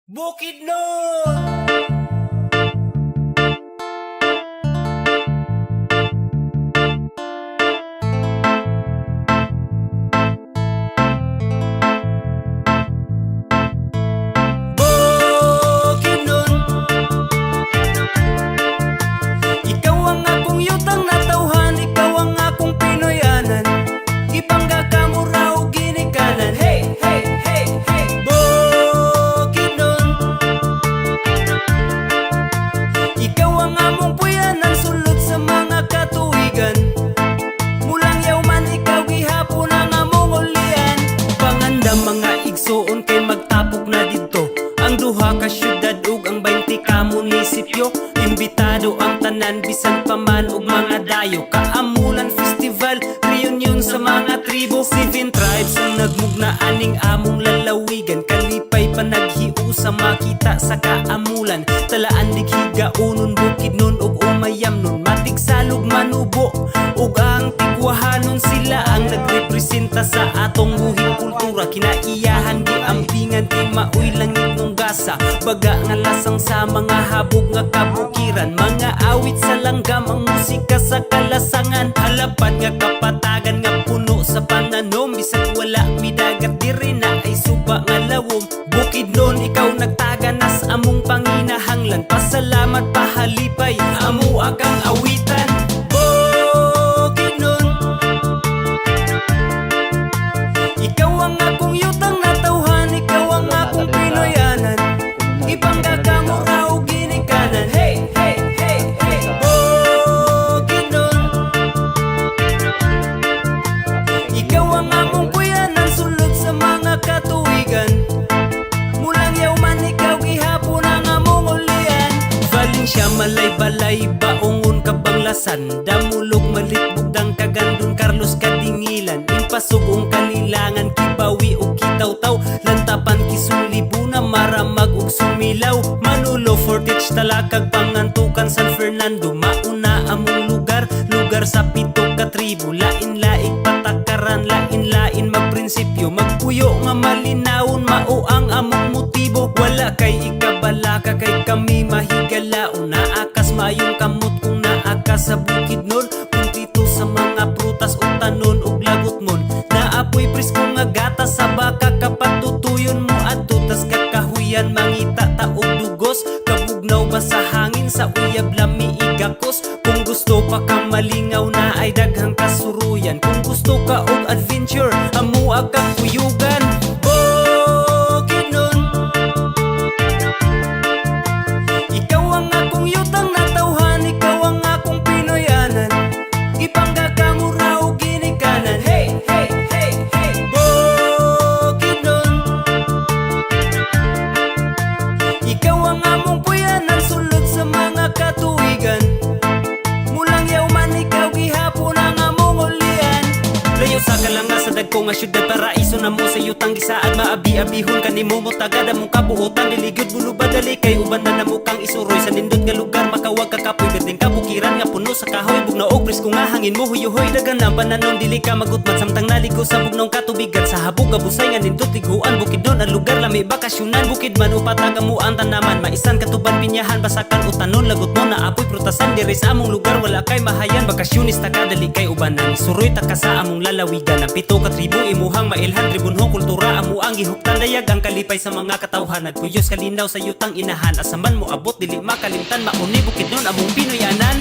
Bukidnon! Ikaw ang akong yutang natawhan, ikaw ang akong Pinoyanan. Ipangga ka mo raw ginikanan. Hey, hey, hey, hey, Bukidnon. Ikaw ang among puyanan, sulod sa mga katuigan. Mulang yaw man ikaw gihapon ang among ulian. Pangandam mga igsoon kay magtapok na dito ang duha ka syudad ug ang 20 ka munisipyo. Imbitado ang tanan bisan pa man ug mga dayo. Kaamulan festival, reunion sa mga tribo. 7 tribes ang nagmugna aning among lalawigan. Kalipay pa naghiusa makita sa kaamulan. Talaan dighiga unon Bukidnon ug umayam nun. Matigsalog manubo ug ang tigwahanon. Sila ang nagrepresenta sa atong buhing kultura. Kinaiyahan giampingan kay maoy langit nung gasa. Baga nga lasang sa mga habog nga kabukiran. Mga awit sa langgam ang musika sa kalasangan. Halapad nga kapatagan nga puno sa panganom. Bisag wala midagat diri na ay suba nga lawom. Bukidnon ikaw nagtaganas among panginahanglan. Pasalamat pahalipay amo akang awitan. Bukidnon, ikaw ang akong yutang natawhan, ikaw ang akong Pinoyanan. Ibangga ka mo raw ginikanan. Hey, hey, hey, hey, Bukidnon. Ikaw ang among puyanan, sulod sa mga katuigan. Mulang yaw man ikaw gihapon ang among ulian. Valencia, Malay-balay, baongon kabanglasan. Damulog, Malitbugdang, Kagandun, Carlos, Kadingilan. Impasugong Kalilangan, Kibawi ug Kitaw-taw. Lantapan, Kisulibuna, Maramag ug Sumilaw. Manulo, Fortich, Talakag, Pangantukan, San Fernando. Mauna among lugar, lugar sa 7 ka tribo. Lain-laig patakaran, lain-lain magprinsipyo. Magpuyo nga malinawon, mao ang among motibo. Wala kay ikabalaka, kay kami mahigalaon. Naakas mayong kamot kung naakas sa Bukidnon. Kung dito sa mga prutas o tanon ug lagot mon. Naapoy presko nga gatas sa baka kapatutuyon mo. At tutas kakahuyan mangita taog dugos. Kabugnaw ba sa hangin sa uyab lami igakos. Kung gusto pa ka malingaw na ay daghang kasuruyan. Kung gusto ka og adventure amua kang kuyugan. Bukidnon, ikaw ang akong yutang natawhan, ikaw ang akong Pinoyanan. Ipangga ka mo raw ginikanan. Hey, hey, hey, hey, Bukidnon. Ikaw ang among puyanan, sulod sa mga katuigan. Mulang yaw man ikaw gihapon ang among ulian. Layo sa kalanga sa dagko nga syudad, paraiso na mo sa yutang gisaad. Maabi-abihon kanimo mo tagada mong kabuotan. Diligyod bulubadali kay uban na namo kang isuroy. Sa nindot nga lugar makawag kakapoy. Gating kabukiran nga puno sa kahoy. Bugnaog presko nga hangin mo huyuhoy. Dagan ang pananom dili ka magutmat. Samtang naligo sa bugnong katubigan. Sa habog abusay nga nindot tiguan. Bukidnon ang lugar lami bakasyonan. Bukidman upatag mo ang tanaman. Maisan katuban pinyahan basakan o tanon. Lagot mo na apoy prutasan. Diri sa among lugar wala kay mahayan. Bakasyonista ka dali kay ubanan. Isuroy ta ka sa among lalawigan. Ang 7 ka tribo imuhang mailhan. Tribunhong kultura amo ang gihuktan. Dayag ang kalipay sa mga katawhan. Nagpuyos kalinaw sa yutang inahan. Asaman mo abot dili makalimtan. Mauni Bukidnon among Pinoyanan.